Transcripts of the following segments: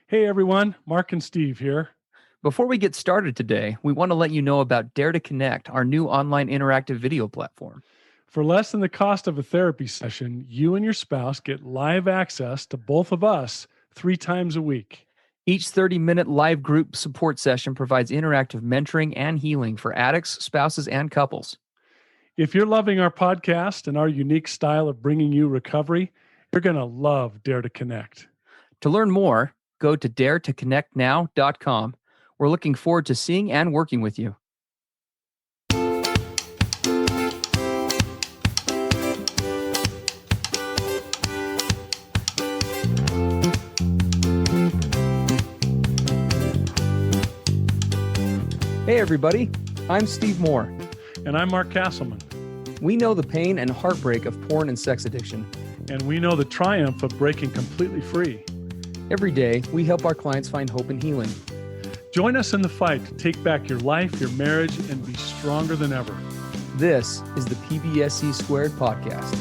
Hey everyone, Mark and Steve here. Before we get started today, we want to let you know about Dare to Connect, our new online interactive video platform. For less than the cost of a therapy session, you and your spouse get live access to both of us 3 times a week. Each 30-minute live group support session provides interactive mentoring and healing for addicts, spouses, and couples. If you're loving our podcast and our unique style of bringing you recovery, you're going to love Dare to Connect. To learn more, go to daretoconnectnow.com. We're looking forward to seeing and working with you. Hey everybody, I'm Steve Moore. And I'm Mark Castleman. We know the pain and heartbreak of porn and sex addiction. And we know the triumph of breaking completely free. Every day, we help our clients find hope and healing. Join us in the fight to take back your life, your marriage, and be stronger than ever. This is the PBSE Squared podcast.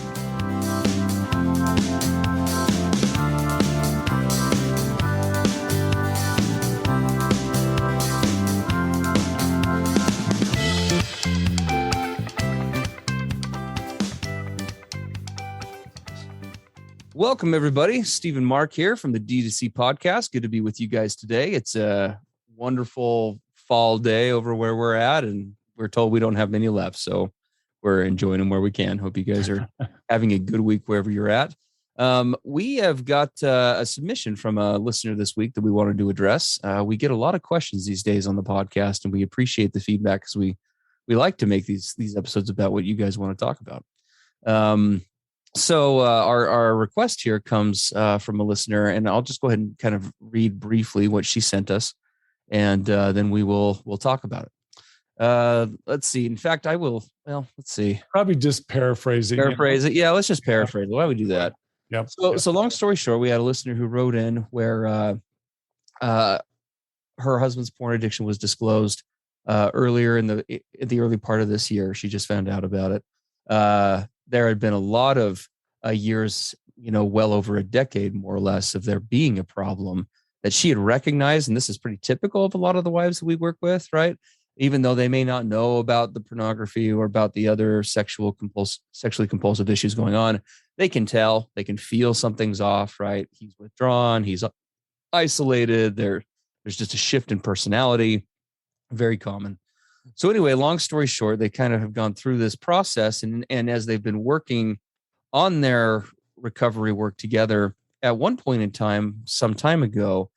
Welcome, everybody. Steve and Mark here from the D2C podcast. Good to be with you guys today. It's a wonderful fall day over where we're at, and we're told we don't have many left, so we're enjoying them where we can. Hope you guys are having a good week wherever you're at. We have got a submission from a listener this week that we wanted to address. We get a lot of questions these days on the podcast, and we appreciate the feedback because we like to make these episodes about what you guys want to talk about. So our request here comes from a listener, and I'll just go ahead and kind of read briefly what she sent us, and then we'll talk about it. Let's see. In fact, I will. Well, let's see. Probably just paraphrasing. Paraphrase it. Yeah, let's just paraphrase it. Why don't we do that? Yep. So long story short, we had a listener who wrote in where her husband's porn addiction was disclosed earlier in the early part of this year. She just found out about it. There had been a lot of years, well over a decade, more or less, of there being a problem that she had recognized. And this is pretty typical of a lot of the wives that we work with, right? Even though they may not know about the pornography or about the other sexually compulsive issues going on, they can tell, they can feel something's off, right? He's withdrawn, he's isolated, there's just a shift in personality, very common. So anyway, long story short, they kind of have gone through this process, and as they've been working on their recovery work together, at one point in time, some time ago,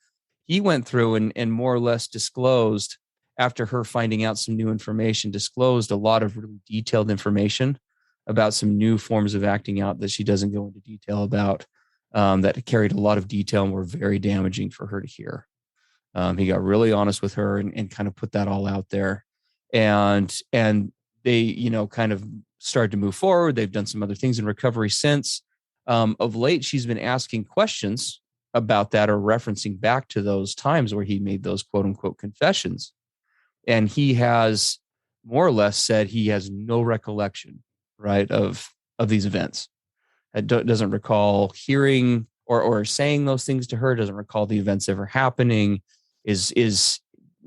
he went through and more or less disclosed, after her finding out some new information, disclosed a lot of really detailed information about some new forms of acting out that she doesn't go into detail about, that carried a lot of detail and were very damaging for her to hear. He got really honest with her and kind of put that all out there. And they, kind of started to move forward. They've done some other things in recovery since. Of late, she's been asking questions about that or referencing back to those times where he made those quote unquote confessions. And he has more or less said he has no recollection, right, of these events. Doesn't recall hearing or saying those things to her, doesn't recall the events ever happening, is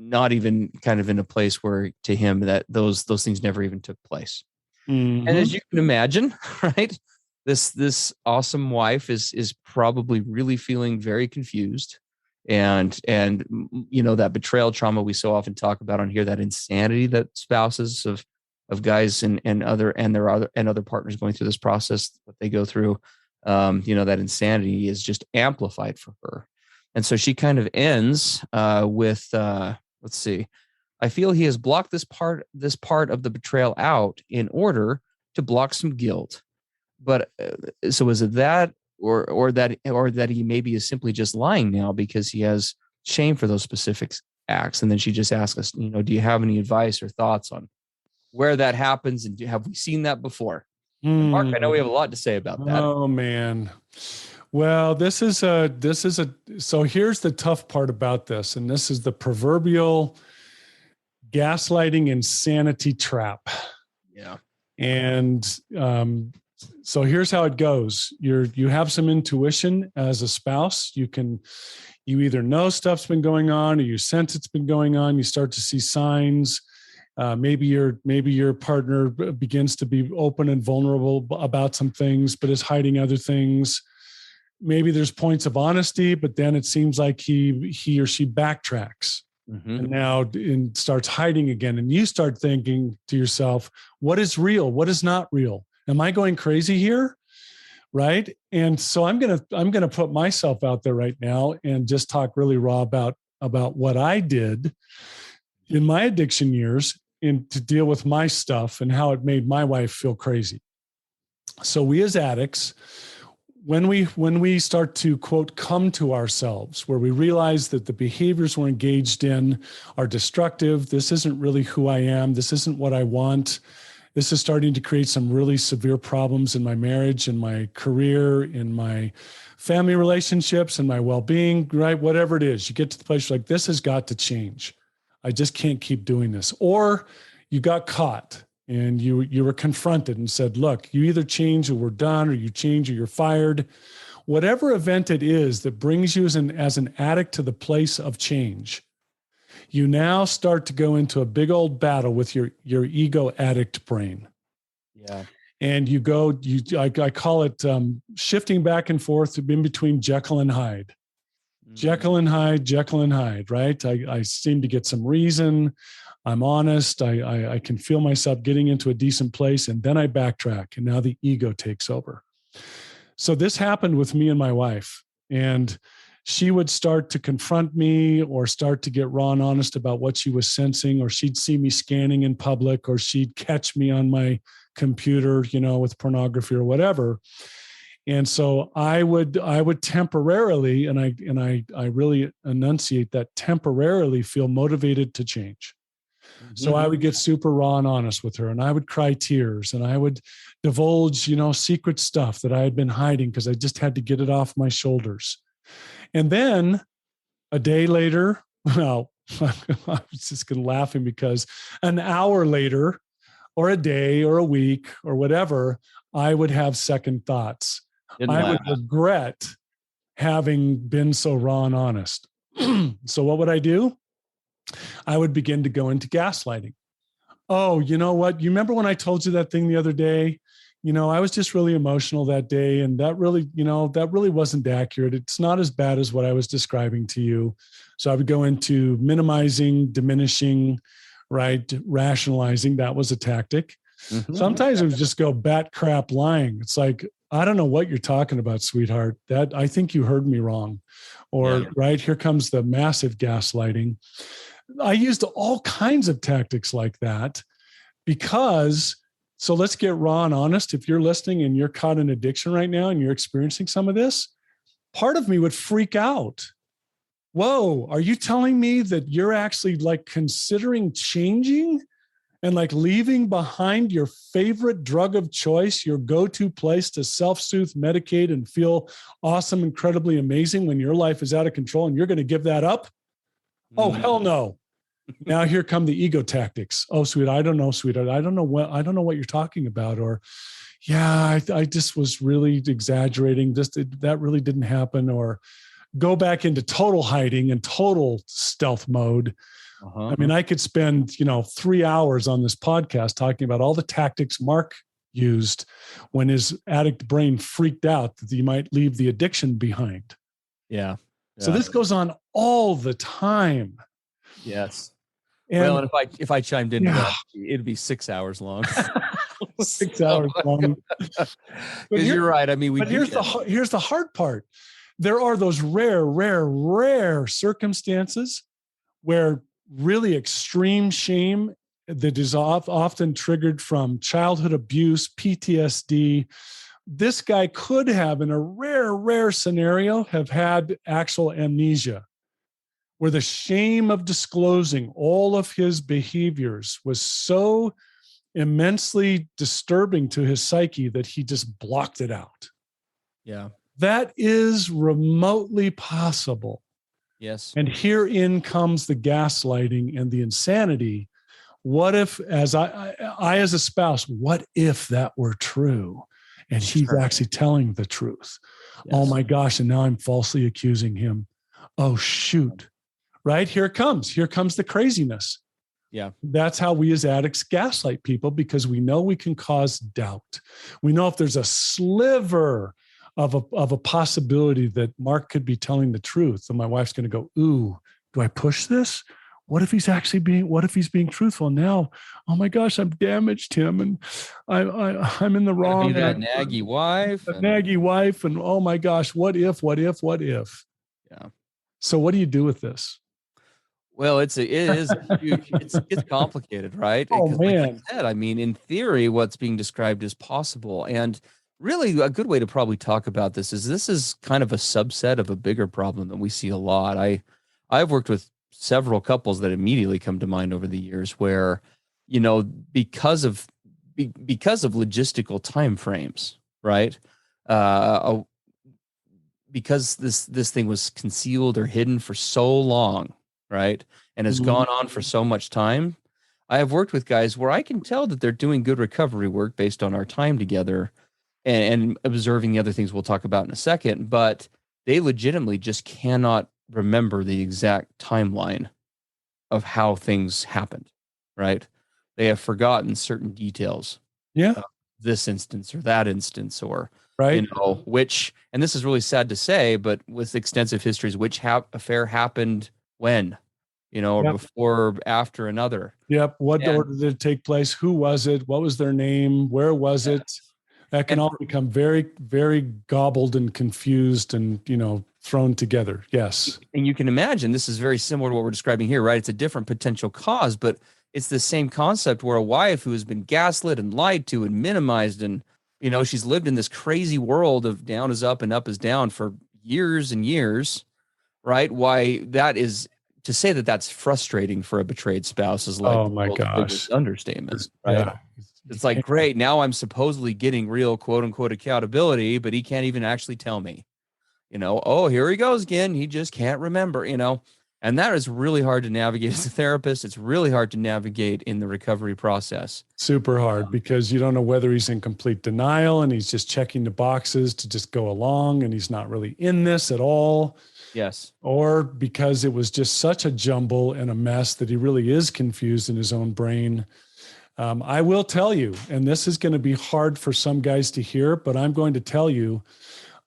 not even kind of in a place where to him that those things never even took place. Mm-hmm. And as you can imagine, right, this awesome wife is probably really feeling very confused, and that betrayal trauma we so often talk about on here, that insanity that spouses of guys and other partners going through this process, what they go through, that insanity is just amplified for her. And so she kind of ends with let's see. I feel he has blocked this part of the betrayal out in order to block some guilt. But so is it that, or that he maybe is simply just lying now because he has shame for those specific acts? And then she just asks us, do you have any advice or thoughts on where that happens, and have we seen that before? Mark, I know we have a lot to say about that. Oh man. Well, so here's the tough part about this, and this is the proverbial gaslighting insanity trap. Yeah. And So here's how it goes. You have some intuition as a spouse. You either know stuff's been going on, or you sense it's been going on. You start to see signs. Maybe your partner begins to be open and vulnerable about some things, but is hiding other things. Maybe there's points of honesty, but then it seems like he or she backtracks. And now starts hiding again. And you start thinking to yourself, what is real? What is not real? Am I going crazy here? Right. And so I'm going to put myself out there right now and just talk really raw about what I did in my addiction years to deal with my stuff and how it made my wife feel crazy. So we as addicts, when we start to, quote, come to ourselves, where we realize that the behaviors we're engaged in are destructive, this isn't really who I am, this isn't what I want, this is starting to create some really severe problems in my marriage, in my career, in my family relationships, and my well-being, right? Whatever it is, you get to the place like, this has got to change. I just can't keep doing this. Or you got caught. And you were confronted and said, look, you either change or we're done, or you change or you're fired. Whatever event it is that brings you as an addict to the place of change, you now start to go into a big old battle with your ego addict brain. Yeah. And I call it shifting back and forth in between Jekyll and Hyde. Jekyll and Hyde, right? I seem to get some reason. I'm honest. I can feel myself getting into a decent place, and then I backtrack, and now the ego takes over. So this happened with me and my wife, and she would start to confront me or start to get raw and honest about what she was sensing, or she'd see me scanning in public, or she'd catch me on my computer, with pornography or whatever. And so I would temporarily, and I really enunciate that, temporarily feel motivated to change. So I would get super raw and honest with her, and I would cry tears, and I would divulge, secret stuff that I had been hiding because I just had to get it off my shoulders. And then a day later, well, I was just going to laughing because an hour later, or a day or a week or whatever, I would have second thoughts. I would regret having been so raw and honest. So what would I do? I would begin to go into gaslighting. Oh, you know what? You remember when I told you that thing the other day? I was just really emotional that day. And that really wasn't accurate. It's not as bad as what I was describing to you. So I would go into minimizing, diminishing, right? Rationalizing. That was a tactic. Sometimes it would just go bat crap lying. It's like, I don't know what you're talking about, sweetheart. That I think you heard me wrong. Or right, here comes the massive gaslighting. I used all kinds of tactics like that because, so let's get raw and honest. If you're listening and you're caught in addiction right now and you're experiencing some of this, part of me would freak out. Whoa, are you telling me that you're actually like considering changing and like leaving behind your favorite drug of choice, your go-to place to self-soothe, medicate, and feel awesome, incredibly amazing when your life is out of control, and you're going to give that up? Oh, hell no. Now here come the ego tactics. Oh, sweetheart, I don't know, sweetheart. I don't know what you're talking about. Or, yeah, I just was really exaggerating. That really didn't happen. Or go back into total hiding and total stealth mode. I mean, I could spend, 3 hours on this podcast talking about all the tactics Mark used when his addict brain freaked out that he might leave the addiction behind. Yeah. So this goes on all the time. Yes. And if I chimed into that, it'd be 6 hours long. 6 hours long. Because you're right. I mean, here's the hard part. There are those rare circumstances where really extreme shame that is often triggered from childhood abuse, PTSD. This guy could have, in a rare scenario, have had actual amnesia, where the shame of disclosing all of his behaviors was so immensely disturbing to his psyche that he just blocked it out. Yeah. That is remotely possible. Yes. And herein comes the gaslighting and the insanity. What if, as I as a spouse, what if that were true? and he's actually telling the truth. Yes. Oh my gosh. And now I'm falsely accusing him. Oh, shoot. Right? Here it comes. Here comes the craziness. Yeah. That's how we as addicts gaslight people, because we know we can cause doubt. We know if there's a sliver of a possibility that Mark could be telling the truth, then my wife's going to go, ooh, do I push this? What if he's being truthful now? Oh my gosh, I've damaged him, and I'm in the wrong. Be that naggy wife. Naggy wife, and oh my gosh, what if? Yeah. So what do you do with this? Well, it's complicated, right? Oh, because man. like I said, I mean, in theory, what's being described is possible. And really a good way to probably talk about this is kind of a subset of a bigger problem that we see a lot. I've worked with several couples that immediately come to mind over the years where, because of logistical timeframes, right? Because this thing was concealed or hidden for so long, right? And has gone on for so much time. I have worked with guys where I can tell that they're doing good recovery work based on our time together and observing the other things we'll talk about in a second, but they legitimately just cannot remember the exact timeline of how things happened, right? They have forgotten certain details. Yeah. Of this instance or that instance, or right. Which, and this is really sad to say, but with extensive histories, which affair happened when, or Yep. before or after another. Yep. What order did it take place? Who was it? What was their name? Where was it? That can all become very, very gobbled and confused and, thrown together. Yes. And you can imagine this is very similar to what we're describing here, right? It's a different potential cause, but it's the same concept where a wife who has been gaslit and lied to and minimized and, she's lived in this crazy world of down is up and up is down for years and years, right? Why that is, to say that that's frustrating for a betrayed spouse is like, oh my gosh, understatement, right? Yeah. It's like, great, now I'm supposedly getting real quote unquote accountability, but he can't even actually tell me, oh, here he goes again. He just can't remember, and that is really hard to navigate as a therapist. It's really hard to navigate in the recovery process. Super hard because you don't know whether he's in complete denial and he's just checking the boxes to just go along and he's not really in this at all. Yes. Or because it was just such a jumble and a mess that he really is confused in his own brain. I will tell you, and this is going to be hard for some guys to hear, but I'm going to tell you,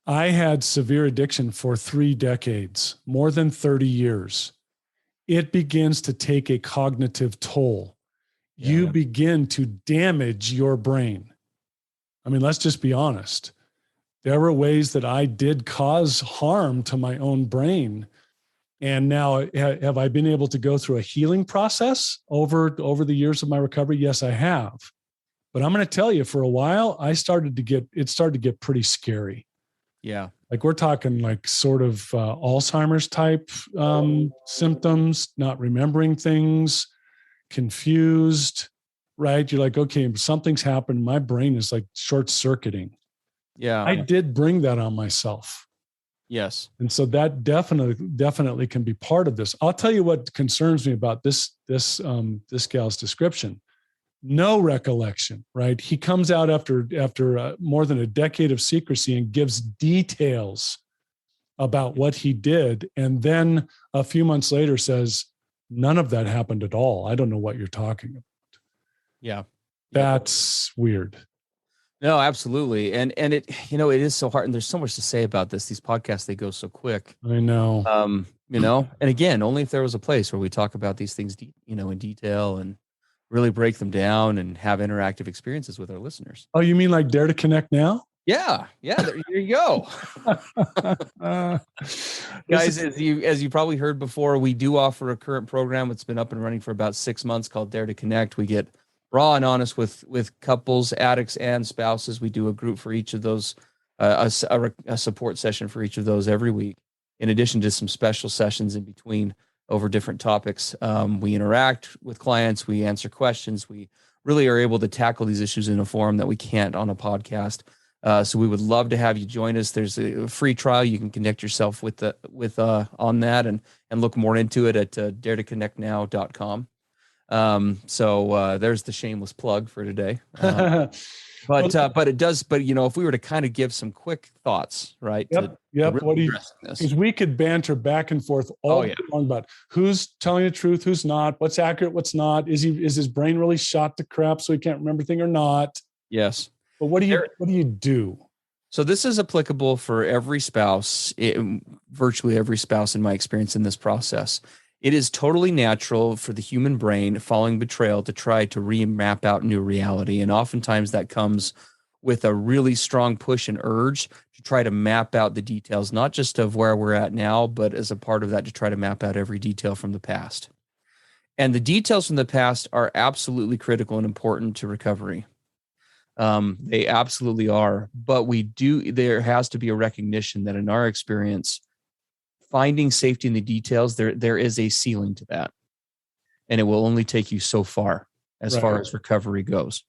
I had severe addiction for 3 decades, more than 30 years. It begins to take a cognitive toll. Yeah. You begin to damage your brain. I mean, let's just be honest. There were ways that I did cause harm to my own brain. And now, have I been able to go through a healing process over the years of my recovery? Yes, I have. But I'm going to tell you, for a while, it started to get pretty scary. Yeah. Like we're talking like sort of Alzheimer's type symptoms, not remembering things, confused, right? You're like, okay, something's happened. My brain is like short circuiting. Yeah. I did bring that on myself. Yes. And so that definitely can be part of this. I'll tell you what concerns me about this gal's description. No recollection, right? He comes out after more than a decade of secrecy and gives details about what he did. And then a few months later says, none of that happened at all. I don't know what you're talking about. Yeah. That's weird. No, absolutely. And it, it is so hard. And there's so much to say about this. These podcasts, they go so quick. I know. And again, only if there was a place where we talk about these things, in detail and really break them down and have interactive experiences with our listeners. Oh, you mean like Dare to Connect Now? Yeah. There you go. Guys, as you probably heard before, we do offer a current program. It's been up and running for about 6 months called Dare to Connect. We get raw and honest with couples, addicts, and spouses. We do a group for each of those, a support session for each of those every week, in addition to some special sessions in between over different topics. We interact with clients. We answer questions. We really are able to tackle these issues in a forum that we can't on a podcast. So we would love to have you join us. There's a free trial. You can connect yourself on that and look more into it at daretoconnectnow.com. So there's the shameless plug for today. Well, But it does. But if we were to kind of give some quick thoughts, right? yep. To What really do you? address this. Because we could banter back and forth all day long about who's telling the truth, who's not, what's accurate, what's not. Is his brain really shot to crap so he can't remember thing or not? Yes. But what do you do? So this is applicable for every spouse, virtually every spouse in my experience in this process. It is totally natural for the human brain following betrayal to try to remap out new reality. And oftentimes that comes with a really strong push and urge to try to map out the details, not just of where we're at now, but as a part of that to try to map out every detail from the past. And the details from the past are absolutely critical and important to recovery. They absolutely are. But there has to be a recognition that in our experience, finding safety in the details, there is a ceiling to that. And it will only take you so far as far as recovery goes.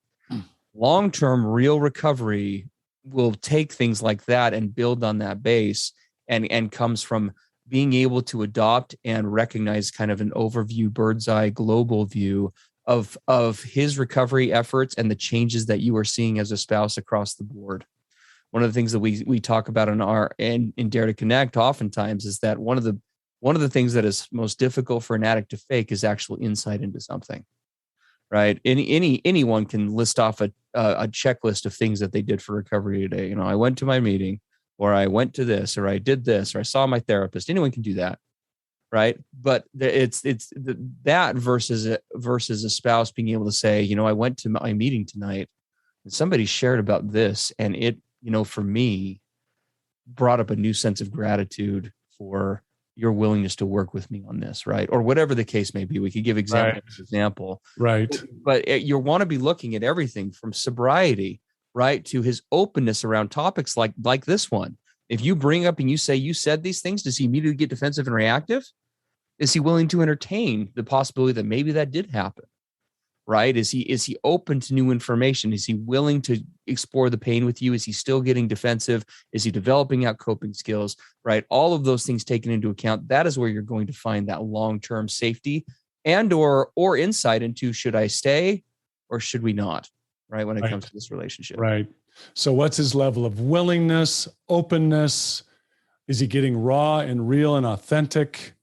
Long-term real recovery will take things like that and build on that base and comes from being able to adopt and recognize kind of an overview, bird's eye, global view of his recovery efforts and the changes that you are seeing as a spouse across the board. One of the things that we talk about in Dare to Connect oftentimes is that one of the things that is most difficult for an addict to fake is actual insight into something, right? Anyone can list off a checklist of things that they did for recovery today. I went to my meeting, or I went to this, or I did this, or I saw my therapist. Anyone can do that. Right. But it's that versus a spouse being able to say, I went to my meeting tonight and somebody shared about this. And it, for me, brought up a new sense of gratitude for your willingness to work with me on this. Right. Or whatever the case may be. We could give example. Right. But you want to be looking at everything from sobriety, right, to his openness around topics like this one. If you bring up and you say you said these things, does he immediately get defensive and reactive? Is he willing to entertain the possibility that maybe that did happen? Right? Is he open to new information? Is he willing to explore the pain with you? Is he still getting defensive? Is he developing out coping skills? Right? All of those things taken into account, that is where you're going to find that long-term safety and or insight into, should I stay or should we not? Right? When it comes to this relationship. Right. So what's his level of willingness, openness? Is he getting raw and real and authentic?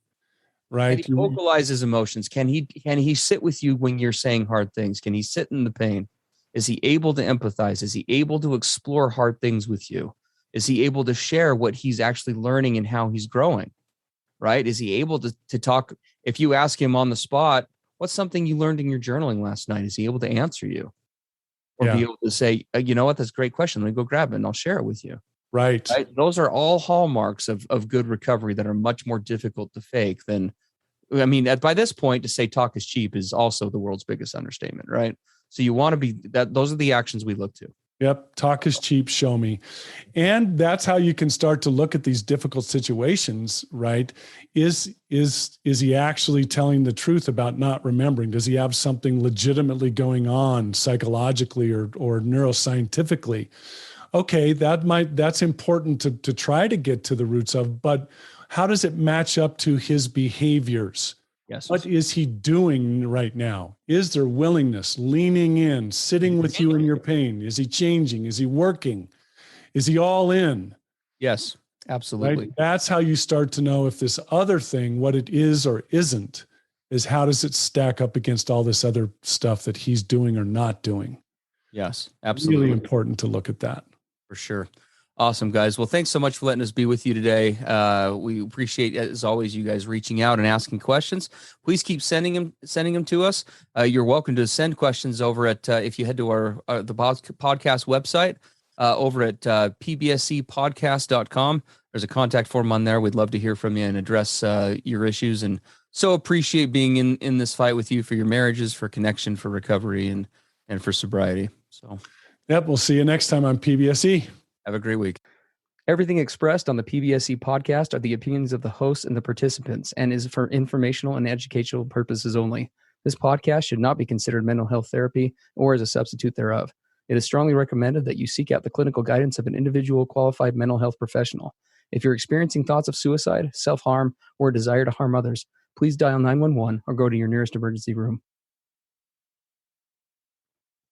Right. Can he vocalize his emotions? Can he sit with you when you're saying hard things? Can he sit in the pain? Is he able to empathize? Is he able to explore hard things with you? Is he able to share what he's actually learning and how he's growing? Right? Is he able to talk? If you ask him on the spot, what's something you learned in your journaling last night? Is he able to answer you? Or be able to say, you know what, that's a great question. Let me go grab it and I'll share it with you. Right. Those are all hallmarks of good recovery that are much more difficult to fake than, by this point, to say talk is cheap is also the world's biggest understatement, right? So you want to be that. Those are the actions we look to. Yep. Talk is cheap. Show me. And that's how you can start to look at these difficult situations, right? Is he actually telling the truth about not remembering? Does he have something legitimately going on psychologically or neuroscientifically? Okay, that's important to try to get to the roots of, but how does it match up to his behaviors? Yes. What is he doing right now? Is there willingness, leaning in, sitting with you in your pain? Is he changing? Is he working? Is he all in? Yes, absolutely. Right? That's how you start to know if this other thing, what it is or isn't, is how does it stack up against all this other stuff that he's doing or not doing? Yes, absolutely. Really important to look at that. For sure. Awesome, guys. Well, thanks so much for letting us be with you today. We appreciate, as always, you guys reaching out and asking questions. Please keep sending them to us. You're welcome to send questions over at, if you head to the podcast website, over at pbsepodcast.com. There's a contact form on there. We'd love to hear from you and address your issues. And so appreciate being in this fight with you for your marriages, for connection, for recovery, and for sobriety. So, yep. We'll see you next time on PBSE. Have a great week. Everything expressed on the PBSE podcast are the opinions of the hosts and the participants and is for informational and educational purposes only. This podcast should not be considered mental health therapy or as a substitute thereof. It is strongly recommended that you seek out the clinical guidance of an individual qualified mental health professional. If you're experiencing thoughts of suicide, self-harm, or a desire to harm others, please dial 911 or go to your nearest emergency room.